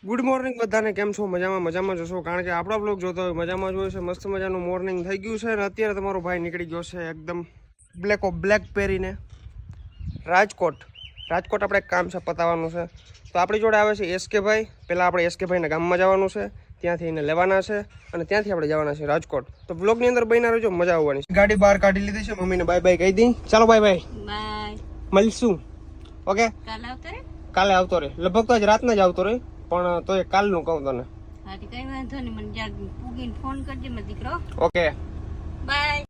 Good morning બધાને, કેમ છો? મજામાં જશો, કારણ કે આપણા બ્લોગ જોતો હોય મજામાં જ હોય છે. મસ્ત મજાનું મોર્નિંગ થઈ ગયું છે અને અત્યારે તમારો ભાઈ નીકળી ગયો છે એકદમ બ્લેક પહેરીને રાજકોટ આપણે એક કામ છે પતાવવાનું છે. તો આપણી જોડે આવે છે એસકે ભાઈ. પહેલાં આપણે એસકે ભાઈને ગામમાં જવાનું છે, ત્યાંથી એને લેવાના છે અને ત્યાંથી આપણે જવાના છે રાજકોટ. તો બ્લોગની અંદર બન્યા રહેજો, મજા આવવાની છે. ગાડી બહાર કાઢી લીધી છે, મમ્મીને બાય બાય કહી દી. ચાલો બાય મળીશું. ઓકે, કાલે આવતો રે, લગભગ તો આજ રાતના જ આવતો રે, પણ તો એ કાલનું કહું તને. હા કઈ વાંધો નહીં, મને જ્યાં પૂગીને ફોન કરજે મારો દીકરો. Okay bye.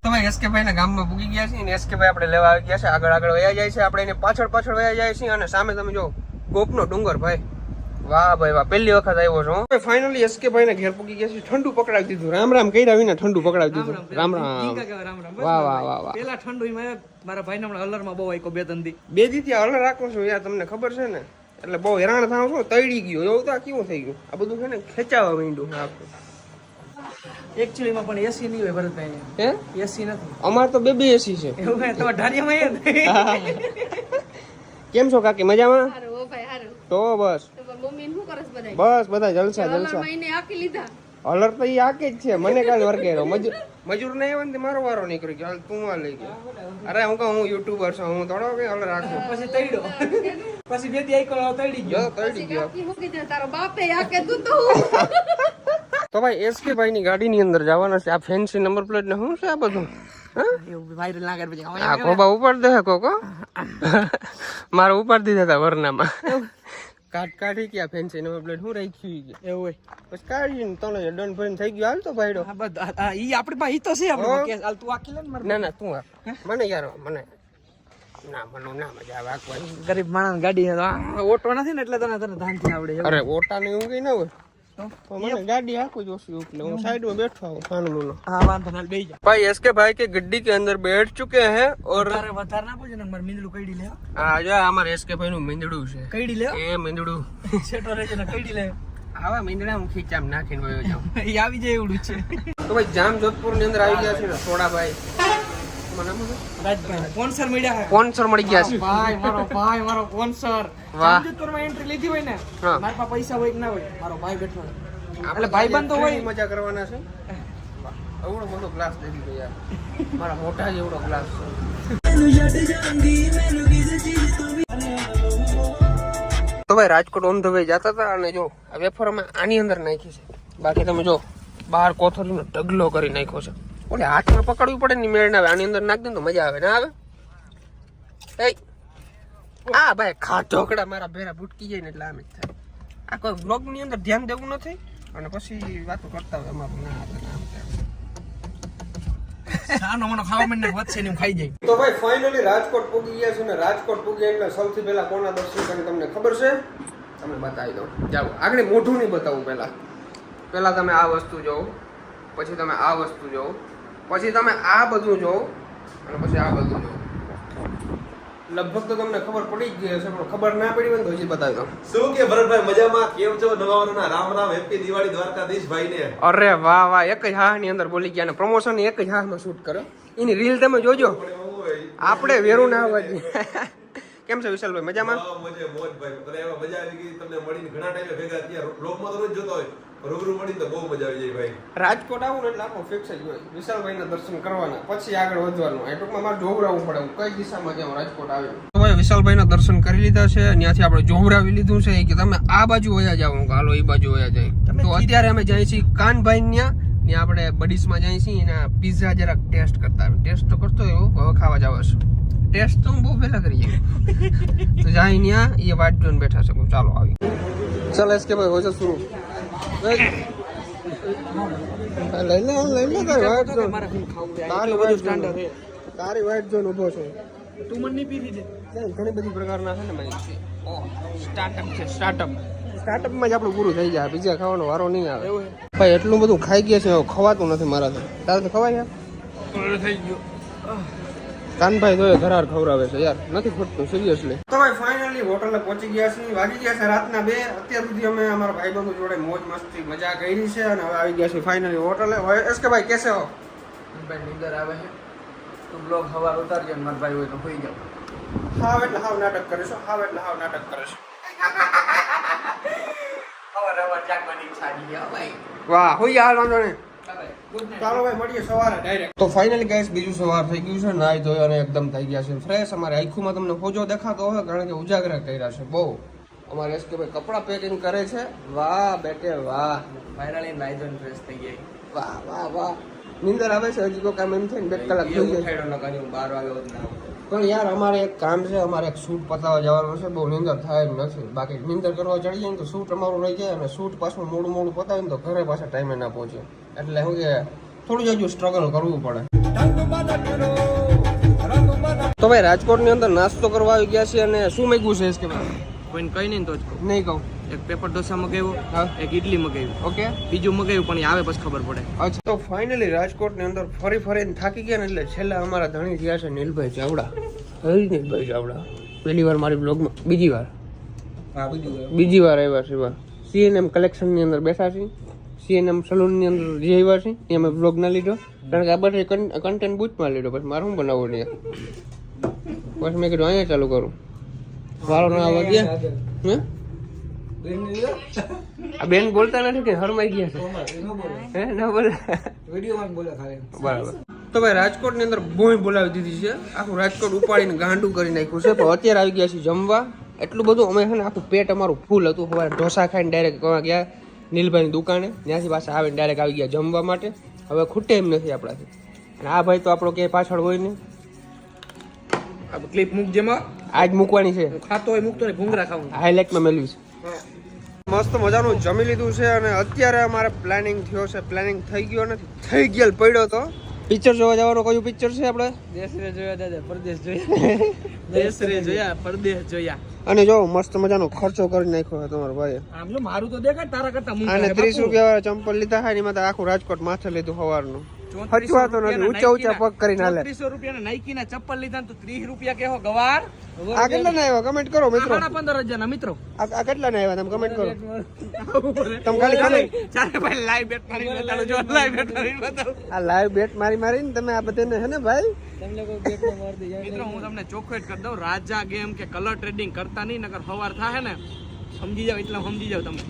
તો ભાઈ એસકે ભાઈ ના ગામમાં પૂગી ગયા છે ને એસકે ભાઈ આપણે લેવા આવી ગયા છે. આગળ વયા જાય છે, આપણે એને પાછળ વયા જાય છે અને સામે તમે જો ગોપનો ડુંગર. ભાઈ વાહ ભાઈ વાહ, પહેલી વખત આવ્યો છું. ફાઇનલી એસકે ભાઈ ના ઘેર પૂગી ગયા છે. ઠંડુ પકડાવી દીધું, રામ રામ કર્યા વિના ઠંડુ પકડાવી દીધું. રામ રામ. વાહ વાહ વાહ વાહ. પેલા ઠંડુ મારા ભાઈ ના હલર માં બહુ આઈકો બે ત્રણ દી બે દી હલર રાખો છો યાર, તમને ખબર છે ને, એટલે બહુ હેરાન થાવ છો. તળી ગયો એવું તો કેવું થઈ ગયું આ બધું છે ને, ખેંચાવા માંડ્યું આખું. એકચ્યુઅલી માં પણ એસી નહીં હોય ભરતભાઈ. હે એસી નથી અમાર તો બે એસી છે. એવું હે તો ઢારિયામાં કેમ છો કાકી? મજામાં? હારું ઓ ભાઈ હારું. તો બસ મમ્મી શું કરસ બધાય? બસ બધા જલસા. મહિને આખી લીધા. હલર તો ઈ આકે જ છે. મને કાલ વર્ગેરો મજૂર નહીં આવે ને મારો વારો નીકળી ગયો. હાલ તું આ લઈ ગયો. અરે હું કહું, હું યુટ્યુબર છું, હું થોડો કે હલર રાખું. પછી તઈડો પછી બે દી આઈકો તઈડી ગયો. તળી ગયો. શું કીધું તારો બાપે આકે તું તો તો ભાઈ એસકે ભાઈ ની ગાડી ની અંદર જવાના છે. આ ફેન્સી નંબર પ્લેટ ને શું છે આ બધું? એવું વાયરલ ના કર પછી આ કોબા ઉપાડ દે કોકો. મારે ઉપાડ દીધા હતા વરનામાં. કાઢી ગયા ફેન્સી નંબર પ્લેટ શું રાખ્યું એવું હોય પછી કાઢીને તને ડન ફરીને થઈ ગયું. હાલ તો ભાઈડો ઈ આપડી પાસે ઈ તો છે આપણે કે હાલ તું આખી લે ને મારે. ના તું મને યાર મને ના મજા આવે આખવાની. ગરીબ માણસ ગાડી ઓટો નથી ને એટલે તને ધાનથી આવડે. અરે ઓટા ને એવું કઈ ના હોય તો મને ગાડી આખું જોશું એટલે હું સાइड में बैठा हूँ खानून. हाँ वांधो ना बेही जा भाई एसके भाई के गड्डी के अंदर बैठ चुके हैं और તારે વધારે ના પૂછે ને માર મીંદડું કઈડી લે. આ જો અમારે એસકે ભાઈ નું મીંદડું છે. કઈડી લે એ મીંદડું છેટો રહે છે ને કઈડી લે. આવા મીંદડા હું ખીચામ નાખીને વયો જાઉં. ઈ આવી જાય એવડું છે. તો ભાઈ જામ જોધપુર ની અંદર આવી ગયા છે ને થોડા ભાઈ. રાજભાઈ સ્પોન્સર મળ્યા છે. સ્પોન્સર મળી ગયા છે. ભાઈ મારો સ્પોન્સર. વાહ. જામજોધપુર માં એન્ટ્રી લીધી હોય ને હા. મારા પાસે પૈસા હોય કે ના હોય મારો ભાઈ બેઠો એટલે ભાઈબંધ તો હોય. મજા કરવાના છે. એવડો મોટો ગ્લાસ દઈ દીધો યાર, મારા મોટા જેવડો ગ્લાસ છે. તો ભાઈ રાજકોટ ઓન ધ વે જતા હતા અને જો આ વેફર અમે આની અંદર નાખી છે. બાકી તમે જો બહાર કોથળીનો ઢગલો કરી નાખ્યો છે. ઓલે હાથમાં પકડવું પડે ને મેળ ના આવે, આની અંદર નાખ દે તો મજા આવે. ના આવે? આ ભાઈ ખા ઢોકળા મારા ભેરા ભૂટકી જાય ને એટલે આમ જ થાય. આ કોઈ બ્લોગ ની અંદર ધ્યાન દેવું નથી અને પછી વાતો કરતા હોય અમારું ના સાનો મનો ખાવા મને વધશે ને ખાઈ જાય. તો ભાઈ ફાઇનલી રાજકોટ પૂગી ગયા છે ને રાજકોટ પૂગ્યા એટલે સૌથી પહેલા કોના દર્શન કરીને તમને ખબર છે? તમને બતાવી દઉં. જાઓ આગળ મોઢું નહીં બતાવું. પહેલા તમે આ વસ્તુ જોવો, પછી તમે આ વસ્તુ જોવો, પછી તમે આ બધું જોવો અને પછી આ બધું જોવો. લગભગ તો તમને ખબર પડી જ ગઈ હશે, પણ ખબર ના પડી હોય તો હજી બતાવી દઉં. શું કે ભરતભાઈ મજામાં? કેમ છો? નવા વર્ષના રામ રામ, હેપી દિવાળી દ્વારકાધીશ ભાઈ ને. અરે વાહ વાહ, એક જ હાહ ની અંદર બોલી ગયા ને પ્રમોશન એક જ હાહ માં શૂટ કર્યો. એની રીલ તમે જોજો. આપણે વેરું ના આવવા દઈએ. કેમ છે વિશાલભાઈ? મજામાં? મોજ ભાઈ. એવા મજા આવી ગઈ તમને મળીને. ઘણા ટાઈમે ભેગા થયા. બ્લોગમાં તો રોજ જોતો હોય, રૂબરૂ મળીને તો બહુ મજા આવી જાય ભાઈ. રાજકોટ આવું ને એટલે આપણું ફિક્સ જ હોય વિશાલભાઈ ના દર્શન કરવાના, પછી આગળ વધવાનું. એ ટૂંકમાં મારે જોવરાવું પડે હું કઈ દિશામાં જાઉં રાજકોટ આવ્યો. તો ભાઈ વિશાલભાઈ ના દર્શન કરી લીધા છે, ત્યાંથી આપણે જોવરાવી લીધું છે કે તમે આ બાજુ વયા જાવ. હાલો એ બાજુ વયા જાય. તો અત્યારે અમે જઈએ છીએ કાનભાઈ ત્યાં આપણે બડીસમાં જઈએ છીએ. એના પિઝા જરાક ટેસ્ટ કરતા આવે. ટેસ્ટ તો કરતો એવો, હવે ખાવા જાવ છે. ટેસ્ટ તો હું બહુ પહેલા કરી જાય તો જાય ત્યાં એ વાટ જોઈને બેઠા છે. ચાલો આવી ચાલો એસકે ભાઈ હોય છે શરૂ. તારી વાઈટ જોઈને ઉભો છું. તું મને નહીં પીધી છે. ઘણી બધી પ્રકારના છે ને મારી સ્ટાર્ટઅપ છે. સ્ટાર્ટઅપમાં જ આપણું પૂરું થઈ જાય, બીજા ખાવાનો વારો નહીં આવે. ભાઈ એટલું બધું ખાઈ ગયા છે, ખવાતું નથી મારાથી. તારે તો ખવાય યાર? થઈ ગયો. કાનભાઈ તો ઘરાર ખવડાવે છે યાર, નથી ખોટતું સિરિયસલી. તો ભાઈ ફાઇનલી હોટલે પહોંચી ગયા છે. વાગી ગયા છે રાતના 2. અત્યાર સુધી અમે અમારા ભાઈબંધો જોડે મોજ મસ્તી મજા કરી છે અને હવે આવી ગયા છે ફાઇનલી હોટલે. એસકે ભાઈ કેસે હો? ભાઈ નીંદર આવે છે તો બ્લોગ હવાર ઉતારજો ને મારા ભાઈ હોય તો હોઈ જાવ. હાવ એટલે હાવ નાટક કરે છે, હાવ એટલે હાવ નાટક કરે છે. વાહ હોય યાર, વાંધો નહીં. ચાલો ભાઈ મળીએ સવારે ડાયરેક્ટ. તો ફાઇનલી ગાઈસ બીજું સવાર થઈ ગયું છે, નાઈ ધોઈ અને એકદમ થઈ ગયા છે ફ્રેશ. અમારે આખુમાં તમને ફોજો દેખાતો હોય કારણ કે ઉજાગરા કર્યા છે બહુ. અમારે એસ કે ભાઈ કપડાં પેકિંગ કરે છે. વાહ બેટે વાહ, ફાઇનલી નાઈ ધોઈને ફ્રેશ થઈ ગઈ. વાહ વાહ વાહ. નીંદર આવે છે હજી તો કામ એમ થાય ને 2 કલાક થઈ જાય. ઉઠાડ્યો ન કર્યું 12 વાગે ના. પણ યાર અમારે એક કામ છે, અમારે એક શૂટ પતાવવા જવાનું છે. બહુ નીંદર થાય એમ નથી. બાકી નીંદર કરવા ચડી જાય ને તો શૂટ અમારું રહી જાય, અને શૂટ પાછું મોડું પતાવે ને તો ઘરે પાછા ટાઈમે ના પહોંચે. એટલે શું કે થોડું જ હજુ સ્ટ્રગલ કરવું પડે. તો ભાઈ રાજકોટની અંદર નાસ્તો કરવા આવી ગયા છે, અને શું મેગવું છે કે કોઈને કઈ નહીં તો જ કહું. નહીં કહું. એક પેપર ઢોસા મગાવ્યો, હા. એક ઇડલી મગાવ્યું, ઓકે. બીજું મગાવ્યું પણ એ આવે પછી ખબર પડે. અચ્છા, તો ફાઇનલી રાજકોટની અંદર ફરીને થાકી ગયા ને એટલે છેલ્લે અમારા ધણી થયા છે નીલભાઈ ચાવડા. નીલભાઈ ચાવડા પહેલી વાર મારી બ્લોગમાં, બીજી વાર આવ્યા છે. એવા સીએનએમ કલેક્શનની અંદર બેઠા છીએ, સીએનએમ સલૂનની અંદર જે આવ્યા છે એ અમે બ્લોગ ના લીધો કારણ કે આ બધે કન્ટેન્ટ બૂથમાં લીધો. પછી મારે શું બનાવવું નહીં, પછી મેં કીધું અહીંયા ચાલુ કરું. વારો ના આવવા ગયા. હે આ બેન બોલતા નથી કે હરમાઈ ગયા છે? હે ના બોલે, વિડીયોમાં બોલે ખાલી. બરાબર. તો ભાઈ રાજકોટની અંદર બોય બોલાવી દીધી છે, આખું રાજકોટ ઉપાડીને ગાંડું કરી નાખ્યું છે. પણ અત્યારે આવી ગયા છે જમવા. એટલું બધું અમે છે ને આખું પેટ અમારું ફૂલ હતું. સવારે ઢોસા ખાઈને ડાયરેક્ટ ગયા નીલભાઈની દુકાને, ત્યાંથી પાછા આવીને ડાયરેક્ટ આવી ગયા જમવા માટે. હવે ખૂટે એમ નથી આપણાથી. અને આ ભાઈ તો આપણો ક્યાંય પાછળ હોય નહીં. આ ક્લિપ મૂક જેમાં આજ મૂકવાની છે, ખાતો હોય મૂકતો ને ભૂંગરા ખાવું. હાઇલાઇટમાં મેળવી છે. મસ્ત મજાનું જમી લીધું છે, અને અત્યારે અમારે પ્લાનિંગ થયો છે. પ્લાનિંગ થઈ ગયો નથી, થઈ ગયેલ પડ્યો તો. પિક્ચર જોવા જવાનું કયું પિક્ચર છે આપણે? દેશ રે જોયા દાદા, પરદેશ જોયા. દેશ રે જોયા, પરદેશ જોયા. અને જો મસ્ત મજાનો ખર્ચો કરી નાખ્યો તમારા ભાઈએ. આમ જો મારું તો દેખાય તારા કરતા મૂંગા આને હે 30 બાપુ. રૂપિયા વાળા ચંપલ લીધા હોય ને એમાં તો આખું રાજકોટ માથે લીધું સવારનું. હચવાતો નથી, ઊંચા પગ કરીને હાલે. 3400 રૂપિયાના નાઇકી ના ચપ્પલ લીધા ને તો 30 રૂપિયા કેહો ગવાર. આ કેટલા ના આવ્યા કમેન્ટ કરો મિત્રો. 15,000 ના મિત્રો. આ કેટલા ના આવ્યા તમે કમેન્ટ કરો. તમે ખાલી કમેન્ટ. ચાલે ભાઈ લાઈવ બેટ મારી બતાડો, જો લાઈવ બેટ મારી બતાડો. આ લાઈવ બેટ મારીને તમે આ બધાને હે ને ભાઈ. મિત્રો હું તમને ચોખ્ખું જ કરી દઉં, રાજા ગેમ કે કલર ટ્રેડિંગ કરતા નહીં, નકર સવાર થાય ને સમજી જાવ, એટલે સમજી જાવ તમે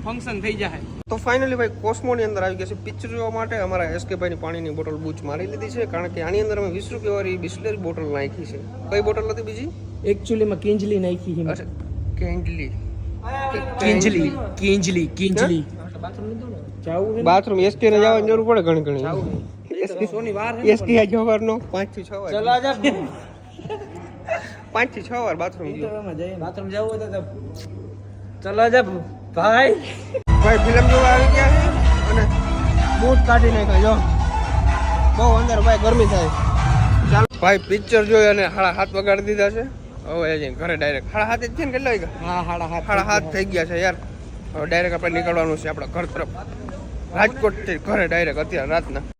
ફંક્શન થઈ જાય. તો ફાઇનલી ભાઈ કોસ્મોની અંદર આવી ગયા છે પિક્ચર જોવા માટે. અમારા એસકે ભાઈની પાણીની બોટલ બૂચ મારી લીધી છે કારણ કે આની અંદર અમે 20 રૂપિયા વાળી બિસ્લેરી બોટલ નાખી છે. કઈ બોટલ હતી બીજી? એકચ્યુઅલી માં કિંજલી નાખી હી. અચ્છા, કેન્ડલી. કિંજલી બાથરૂમ એસકે ને જવાની જરૂર પડે ઘણી ઘણી. સોની વાર એસકે આ જવારનો 5 થી 6 વાર. ચલા જા 5 થી 6 વાર બાથરૂમ ગયો. બાથરૂમ જવું હોય તો ચલા જા ભાઈ. ભાઈ ફિલ્મ જોવા આવી ગયા છે અને બૂટ કાઢી નાખ્યા. જો બહુ અંદર ભાઈ ગરમી થાય. ચાલો ભાઈ પિક્ચર જોઈ અને 7:30 વગાડી દીધા છે. હવે જઈને ઘરે ડાયરેક્ટ 7:30 જ છે ને કેટલા વાગ્યા? હા 7:30 થઈ ગયા છે યાર. હવે ડાયરેક્ટ આપણે નીકળવાનું છે આપણા ઘર તરફ, રાજકોટ થી ઘરે ડાયરેક્ટ અત્યારે રાતના.